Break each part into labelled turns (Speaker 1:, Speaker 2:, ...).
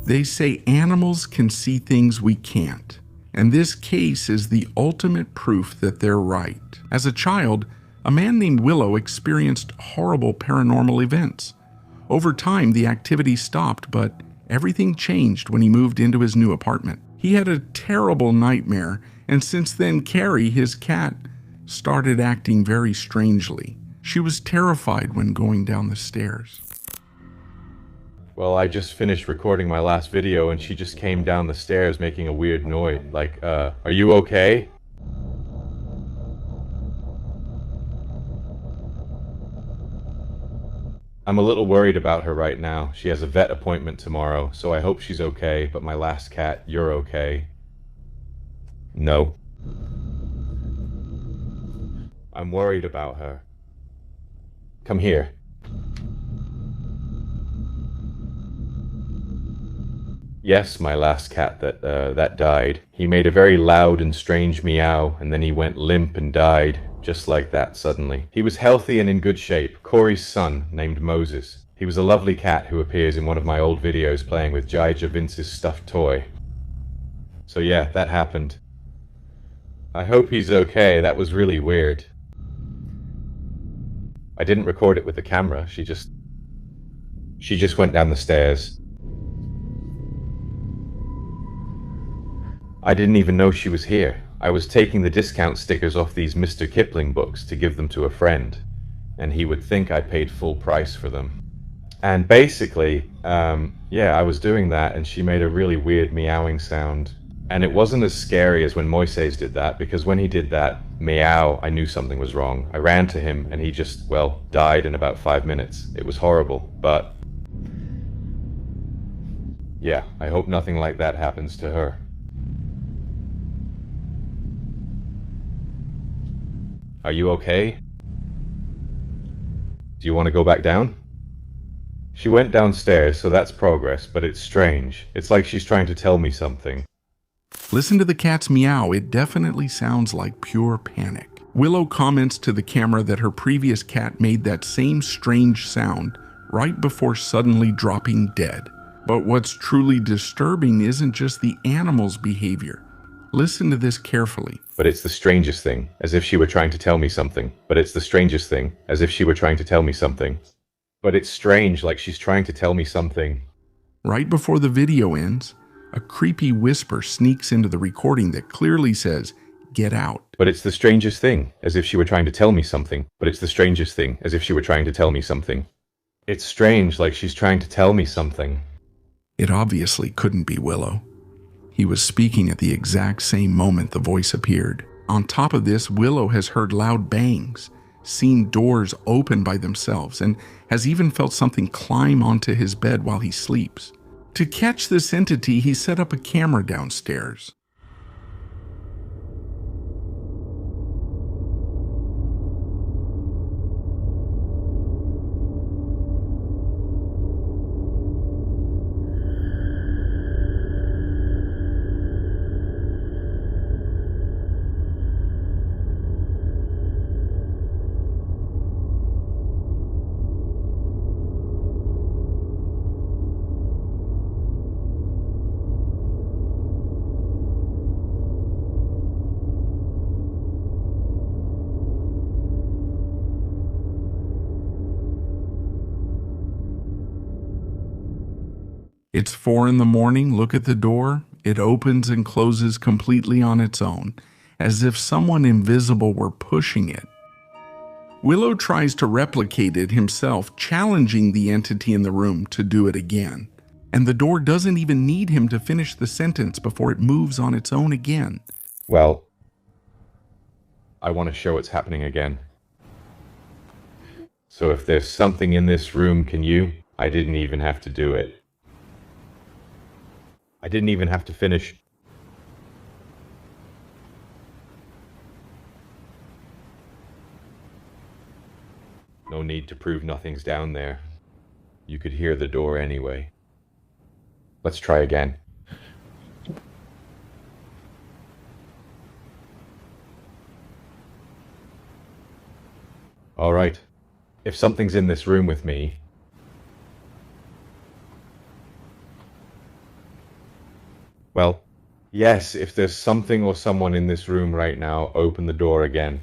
Speaker 1: They say animals can see things we can't, and this case is the ultimate proof that they're right. As a child, a man named Willow experienced horrible paranormal events. Over time, the activity stopped, but everything changed when he moved into his new apartment. He had a terrible nightmare, and since then, Carrie, his cat, started acting very strangely. She was terrified when going down the stairs.
Speaker 2: Well, I just finished recording my last video and she just came down the stairs making a weird noise. Like, are you okay? I'm a little worried about her right now. She has a vet appointment tomorrow, so I hope she's okay, but my last cat, you're okay. No. I'm worried about her. Come here. Yes, my last cat that died. He made a very loud and strange meow, and then he went limp and died, just like that suddenly. He was healthy and in good shape, Corey's son, named Moses. He was a lovely cat who appears in one of my old videos playing with Jai Vince's stuffed toy. So yeah, that happened. I hope he's okay, that was really weird. I didn't record it with the camera, she just went down the stairs. I didn't even know she was here. I was taking the discount stickers off these Mr. Kipling books to give them to a friend, and he would think I paid full price for them. And basically, yeah, I was doing that, and she made a really weird meowing sound. And it wasn't as scary as when Moises did that, because when he did that meow, I knew something was wrong. I ran to him, and he just, well, died in about 5 minutes. It was horrible, but yeah, I hope nothing like that happens to her. Are you okay? Do you want to go back down? She went downstairs, so that's progress, but it's strange. It's like she's trying to tell me something.
Speaker 1: Listen to the cat's meow. It definitely sounds like pure panic. Willow comments to the camera that her previous cat made that same strange sound right before suddenly dropping dead. But what's truly disturbing isn't just the animal's behavior. Listen to this carefully.
Speaker 2: But it's the strangest thing, as if she were trying to tell me something. But it's the strangest thing, as if she were trying to tell me something. But it's strange, like she's trying to tell me something.
Speaker 1: Right before the video ends, a creepy whisper sneaks into the recording that clearly says, "Get out."
Speaker 2: But it's the strangest thing, as if she were trying to tell me something. But it's the strangest thing, as if she were trying to tell me something. It's strange, like she's trying to tell me something.
Speaker 1: It obviously couldn't be Willow. He was speaking at the exact same moment the voice appeared. On top of this, Willow has heard loud bangs, seen doors open by themselves, and has even felt something climb onto his bed while he sleeps. To catch this entity, he set up a camera downstairs. It's 4 in the morning. Look at the door. It opens and closes completely on its own, as if someone invisible were pushing it. Willow tries to replicate it himself, challenging the entity in the room to do it again. And the door doesn't even need him to finish the sentence before it moves on its own again.
Speaker 2: Well, I want to show it's happening again. So if there's something in this room, can you? I didn't even have to do it. I didn't even have to finish. No need to prove nothing's down there. You could hear the door anyway. Let's try again. All right. If something's in this room with me, Well, yes, if there's something or someone in this room right now, open the door again.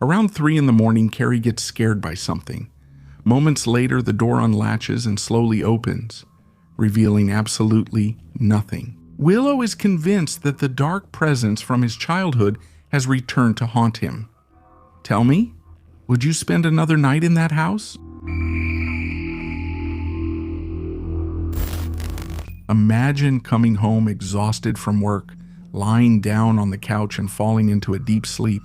Speaker 1: Around 3 in the morning, Carrie gets scared by something. Moments later, the door unlatches and slowly opens, revealing absolutely nothing. Willow is convinced that the dark presence from his childhood has returned to haunt him. Tell me, would you spend another night in that house? Imagine coming home exhausted from work, lying down on the couch and falling into a deep sleep.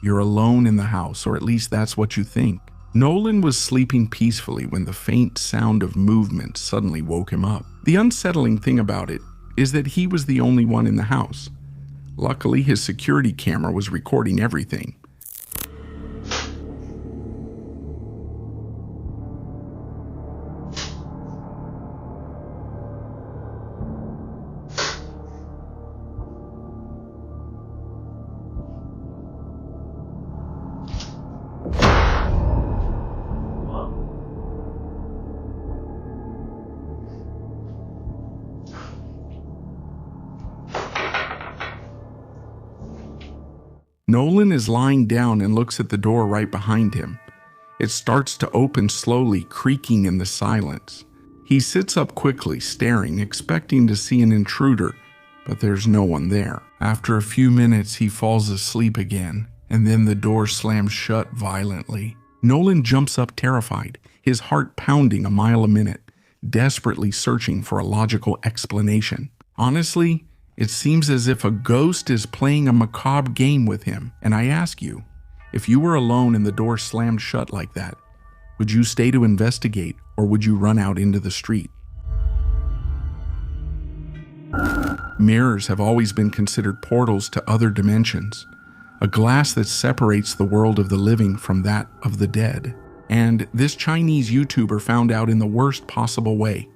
Speaker 1: You're alone in the house, or at least that's what you think. Nolan was sleeping peacefully when the faint sound of movement suddenly woke him up. The unsettling thing about it is that he was the only one in the house. Luckily, his security camera was recording everything. Nolan is lying down and looks at the door right behind him. It starts to open slowly, creaking in the silence. He sits up quickly, staring, expecting to see an intruder, but there's no one there. After a few minutes, he falls asleep again, and then the door slams shut violently. Nolan jumps up terrified, his heart pounding a mile a minute, desperately searching for a logical explanation. Honestly, it seems as if a ghost is playing a macabre game with him. And I ask you, if you were alone and the door slammed shut like that, would you stay to investigate or would you run out into the street? Mirrors have always been considered portals to other dimensions, a glass that separates the world of the living from that of the dead. And this Chinese YouTuber found out in the worst possible way.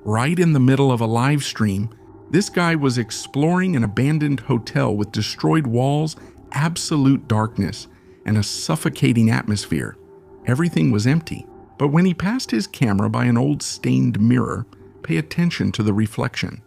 Speaker 1: Right in the middle of a live stream, this guy was exploring an abandoned hotel with destroyed walls, absolute darkness, and a suffocating atmosphere. Everything was empty. But when he passed his camera by an old stained mirror, pay attention to the reflection.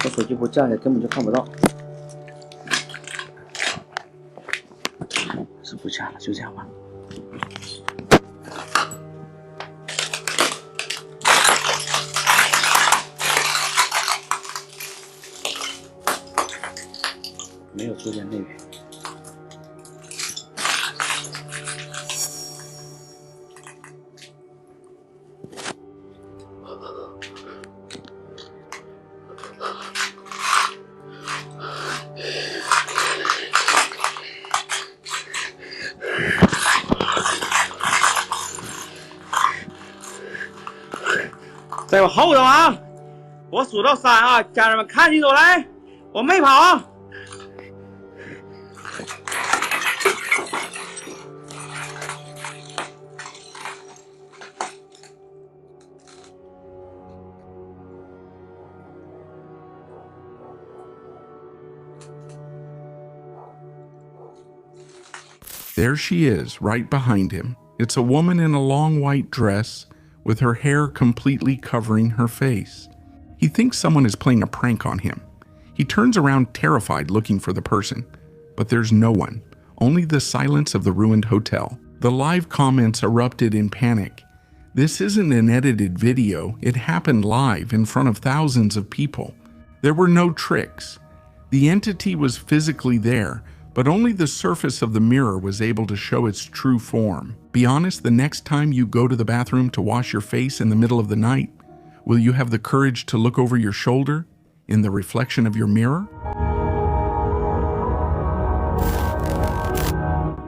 Speaker 3: 我手机不架着，根本就看不到。是不架了，就这样吧。没有出现内援。在我后头啊！我数到3啊，家人们看清楚来，我没跑啊！There
Speaker 1: she is, right behind him. It's a woman in a long white dress, with her hair completely covering her face. He thinks someone is playing a prank on him. He turns around terrified looking for the person, but there's no one, only the silence of the ruined hotel. The live comments erupted in panic. This isn't an edited video, it happened live in front of thousands of people. There were no tricks. The entity was physically there, but only the surface of the mirror was able to show its true form. Be honest, the next time you go to the bathroom to wash your face in the middle of the night, will you have the courage to look over your shoulder in the reflection of your mirror?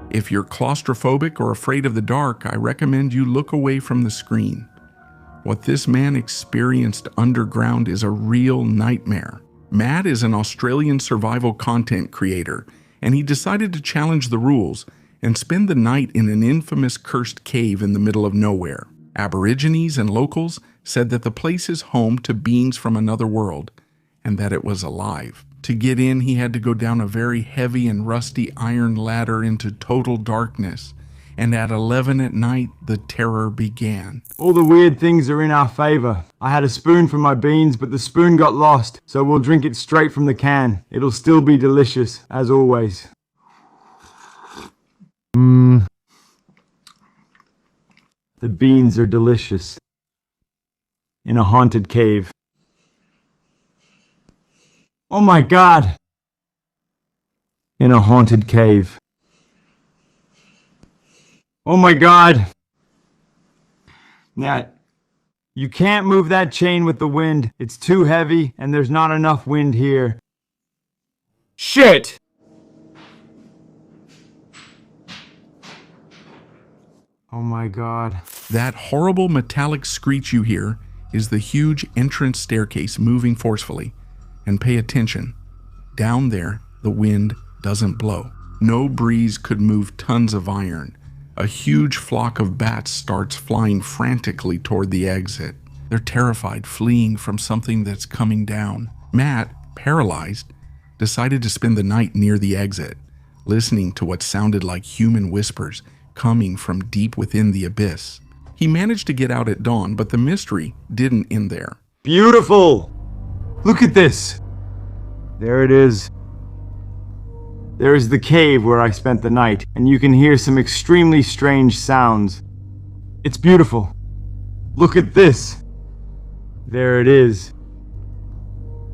Speaker 1: If you're claustrophobic or afraid of the dark, I recommend you look away from the screen. What this man experienced underground is a real nightmare. Matt is an Australian survival content creator, and he decided to challenge the rules and spend the night in an infamous cursed cave in the middle of nowhere. Aborigines and locals said that the place is home to beings from another world, and that it was alive. To get in, he had to go down a very heavy and rusty iron ladder into total darkness, and at 11 at night, the terror began.
Speaker 4: All the weird things are in our favor. I had a spoon for my beans, but the spoon got lost, so we'll drink it straight from the can. It'll still be delicious, as always. The beans are delicious. In a haunted cave. Oh my God! In a haunted cave. Oh my God! Now, you can't move that chain with the wind. It's too heavy, and there's not enough wind here. Shit! Oh my God.
Speaker 1: That horrible metallic screech you hear is the huge entrance staircase moving forcefully. And pay attention. Down there, the wind doesn't blow. No breeze could move tons of iron. A huge flock of bats starts flying frantically toward the exit. They're terrified, fleeing from something that's coming down. Matt, paralyzed, decided to spend the night near the exit, listening to what sounded like human whispers coming from deep within the abyss. He managed to get out at dawn, but the mystery didn't end there.
Speaker 4: Beautiful! Look at this! There it is. There is the cave where I spent the night, and you can hear some extremely strange sounds. It's beautiful. Look at this. There it is.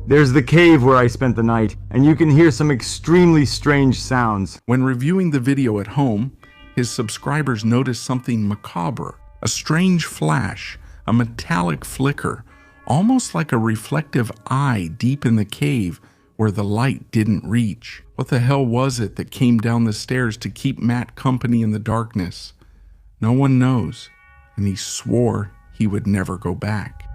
Speaker 4: There's the cave where I spent the night, and you can hear some extremely strange sounds.
Speaker 1: When reviewing the video at home, his subscribers noticed something macabre. A strange flash, a metallic flicker, almost like a reflective eye deep in the cave where the light didn't reach. What the hell was it that came down the stairs to keep Matt company in the darkness? No one knows, and he swore he would never go back.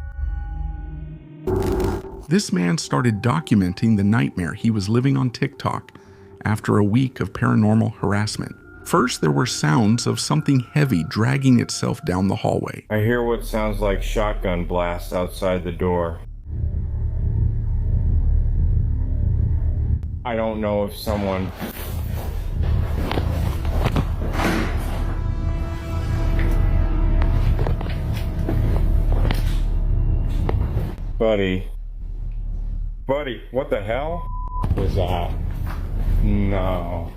Speaker 1: This man started documenting the nightmare he was living on TikTok after a week of paranormal harassment. First, there were sounds of something heavy dragging itself down the hallway.
Speaker 5: I hear what sounds like shotgun blasts outside the door. I don't know if someone... Buddy, what the hell was that? No.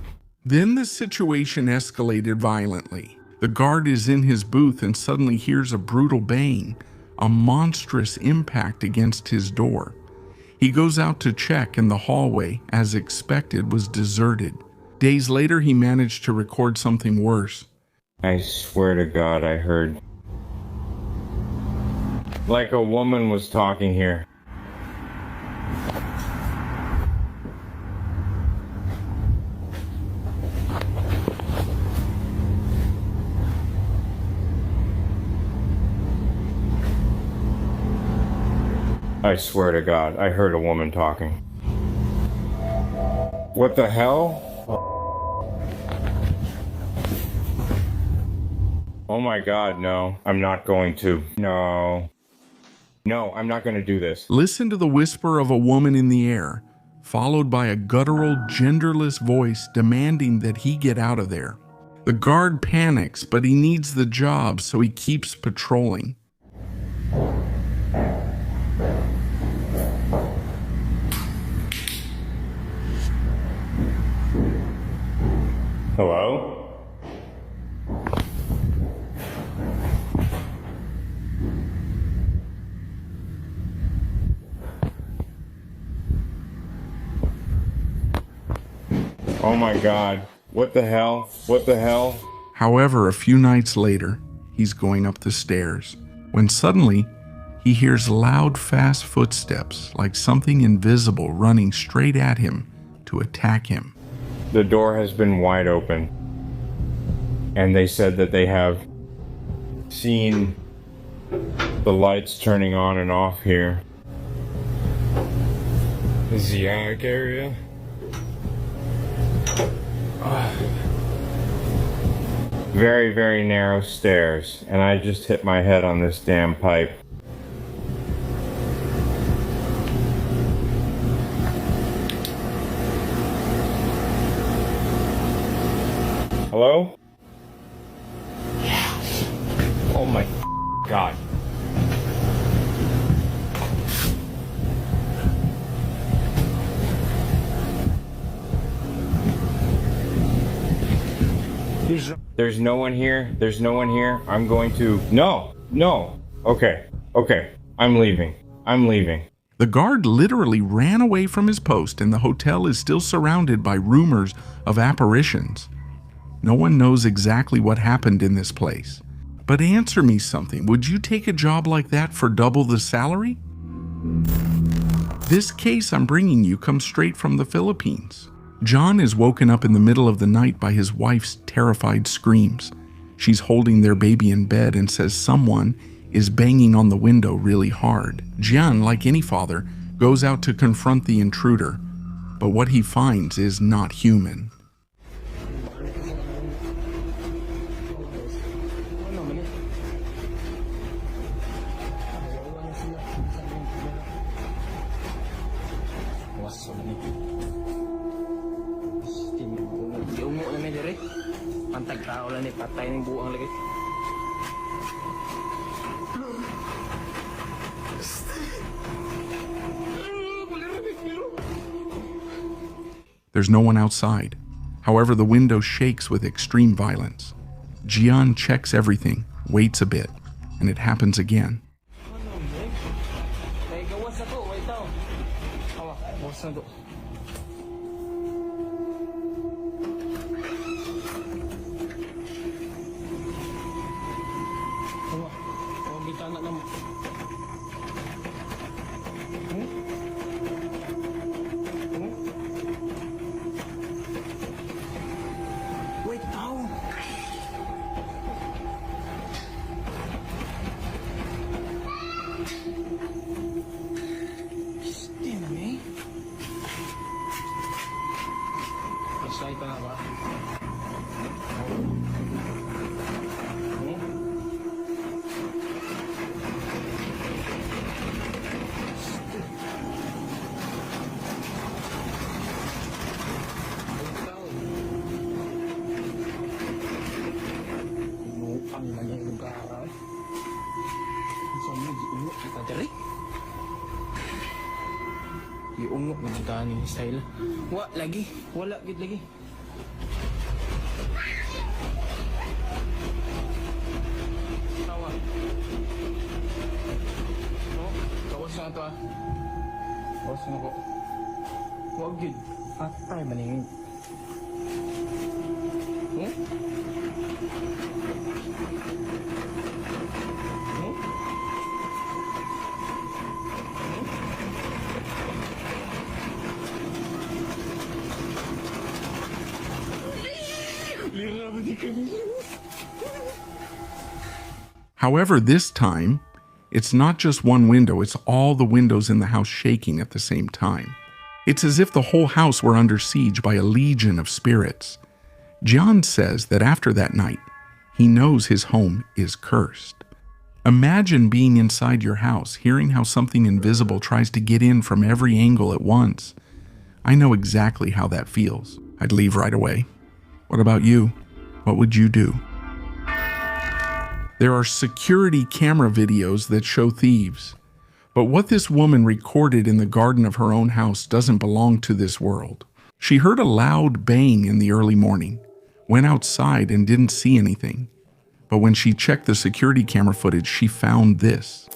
Speaker 1: Then the situation escalated violently. The guard is in his booth and suddenly hears a brutal bang, a monstrous impact against his door. He goes out to check, and the hallway, as expected, was deserted. Days later, he managed to record something worse.
Speaker 5: I swear to God, I heard... like a woman was talking here. I swear to God, I heard a woman talking. What the hell? Oh my God, no. I'm not going to. No, I'm not going to do this.
Speaker 1: Listen to the whisper of a woman in the air, followed by a guttural, genderless voice demanding that he get out of there. The guard panics, but he needs the job, so he keeps patrolling.
Speaker 5: Hello? Oh my God. What the hell? What the hell?
Speaker 1: However, a few nights later, he's going up the stairs when suddenly he hears loud, fast footsteps like something invisible running straight at him to attack him.
Speaker 5: The door has been wide open. And they said that they have seen the lights turning on and off here. This is the attic area. Very, very narrow stairs, and I just hit my head on this damn pipe. Hello? Oh my God. There's no one here. There's no one here. I'm going to... No. Okay. I'm leaving.
Speaker 1: The guard literally ran away from his post, and the hotel is still surrounded by rumors of apparitions. No one knows exactly what happened in this place. But answer me something. Would you take a job like that for double the salary? This case I'm bringing you comes straight from the Philippines. John is woken up in the middle of the night by his wife's terrified screams. She's holding their baby in bed and says someone is banging on the window really hard. John, like any father, goes out to confront the intruder, but what he finds is not human.
Speaker 3: Pantag tao lang ni patay ng buang lagi.
Speaker 1: There's no one outside. However, the window shakes with extreme violence. Gian checks everything, waits a bit, and it happens again.
Speaker 3: Iungok na kita ni style. Wala gid lagi. Tawa. No, kawas na to ah. Kawas na ko. Wag gid. Patay maningin.
Speaker 1: However, this time, it's not just one window, it's all the windows in the house shaking at the same time. It's as if the whole house were under siege by a legion of spirits. John says that after that night, he knows his home is cursed. Imagine being inside your house, hearing how something invisible tries to get in from every angle at once. I know exactly how that feels. I'd leave right away. What about you? What would you do? There are security camera videos that show thieves. But what this woman recorded in the garden of her own house doesn't belong to this world. She heard a loud bang in the early morning. went outside and didn't see anything. But when she checked the security camera footage, she found this.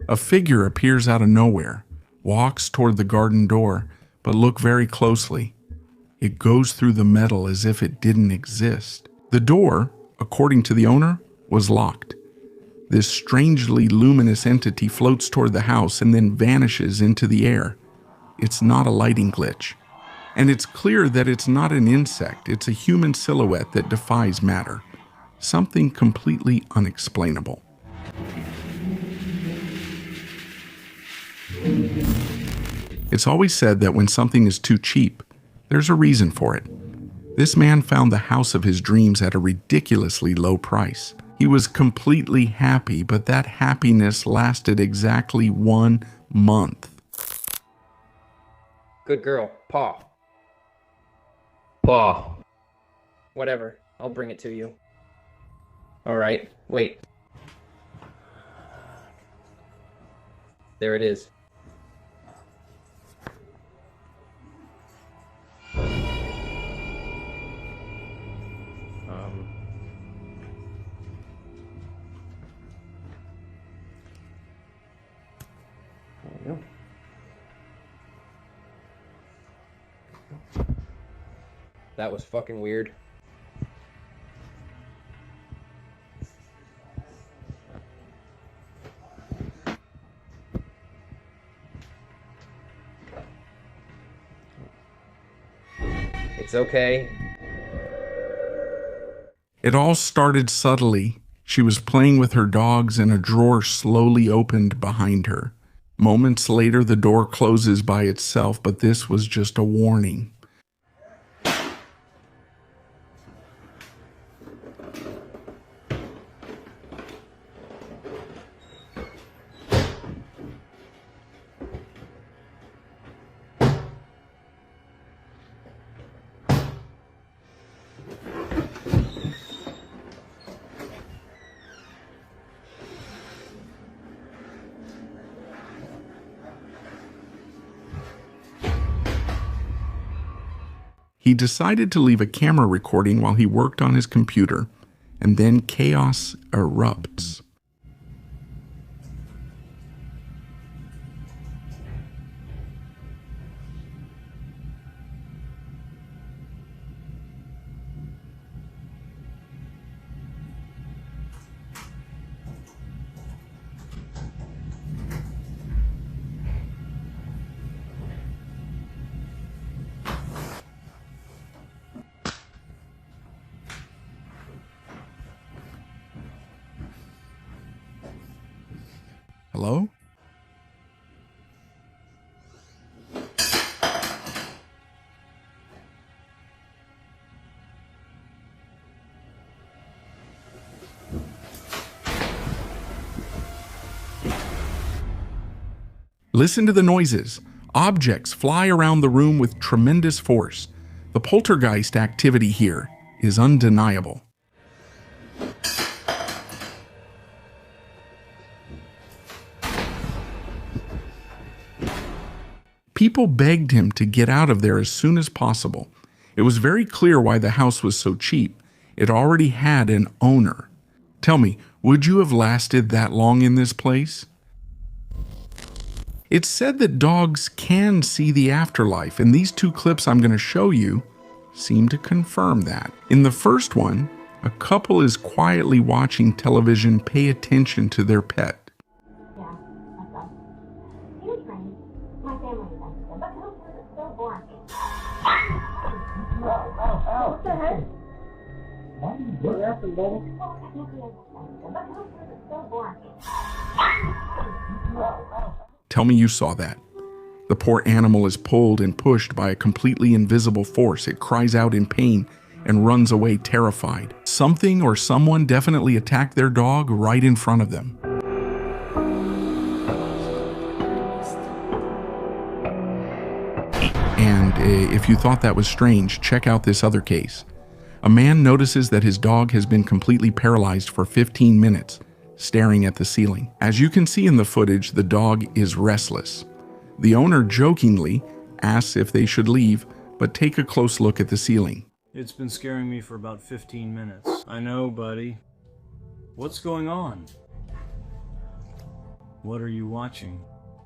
Speaker 1: A figure appears out of nowhere, walks toward the garden door, but look very closely. It goes through the metal as if it didn't exist. The door, according to the owner, was locked. This strangely luminous entity floats toward the house and then vanishes into the air. It's not a lighting glitch. And it's clear that it's not an insect, it's a human silhouette that defies matter. Something completely unexplainable. It's always said that when something is too cheap, there's a reason for it. This man found the house of his dreams at a ridiculously low price. He was completely happy, but that happiness lasted exactly 1 month.
Speaker 6: Good girl. Paw.
Speaker 3: Paw.
Speaker 6: Whatever. I'll bring it to you. Alright, wait. There it is. There we go. That was fucking weird. It's okay.
Speaker 1: It all started subtly. She was playing with her dogs and a drawer slowly opened behind her. Moments later, the door closes by itself, but this was just a warning. He decided to leave a camera recording while he worked on his computer, and then chaos erupts. Hello? Listen to the noises. Objects fly around the room with tremendous force. The poltergeist activity here is undeniable. People begged him to get out of there as soon as possible. It was very clear why the house was so cheap. It already had an owner. Tell me, would you have lasted that long in this place? It's said that dogs can see the afterlife, and these 2 clips I'm going to show you seem to confirm that. In the first one, a couple is quietly watching television pay attention to their pet.
Speaker 7: What the heck?
Speaker 1: Tell me you saw that. The poor animal is pulled and pushed by a completely invisible force. It cries out in pain and runs away terrified. Something or someone definitely attacked their dog right in front of them. And if you thought that was strange, check out this other case. A man notices that his dog has been completely paralyzed for 15 minutes, staring at the ceiling. As you can see in the footage, the dog is restless. The owner jokingly asks if they should leave, but take a close look at the ceiling.
Speaker 4: It's been scaring me for about 15 minutes. I know, buddy. What's going on? What are you watching?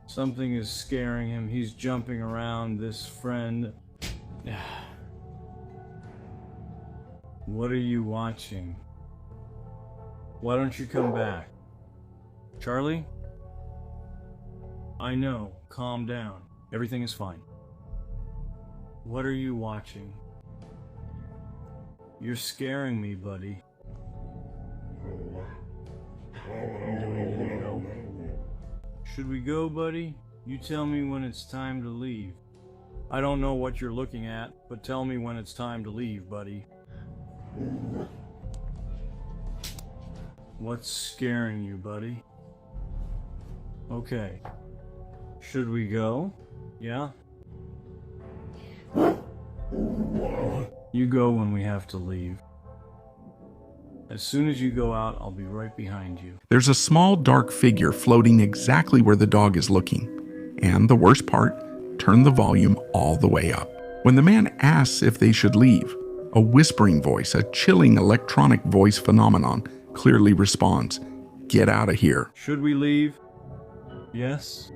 Speaker 4: Something is scaring him. He's jumping around. This friend... What are you watching? Why don't you come back? Charlie? I know. Calm down. Everything is fine. What are you watching? You're scaring me, buddy. Do we need to go? Should we go, buddy? You tell me when it's time to leave. I don't know what you're looking at, but tell me when it's time to leave, buddy. What's scaring you, buddy? Okay. Should we go? Yeah? You go when we have to leave. As soon as you go out, I'll be right behind you.
Speaker 1: There's a small dark figure floating exactly where the dog is looking. And the worst part, turn the volume all the way up. When the man asks if they should leave, a whispering voice, a chilling electronic voice phenomenon, clearly responds, "Get out of here."
Speaker 4: Should we leave? Yes?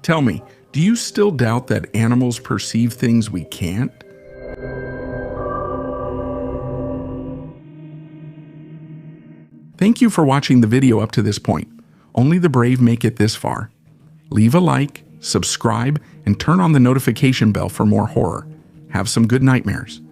Speaker 1: Tell me, do you still doubt that animals perceive things we can't? Thank you for watching the video up to this point. Only the brave make it this far. Leave a like, subscribe, and turn on the notification bell for more horror. Have some good nightmares.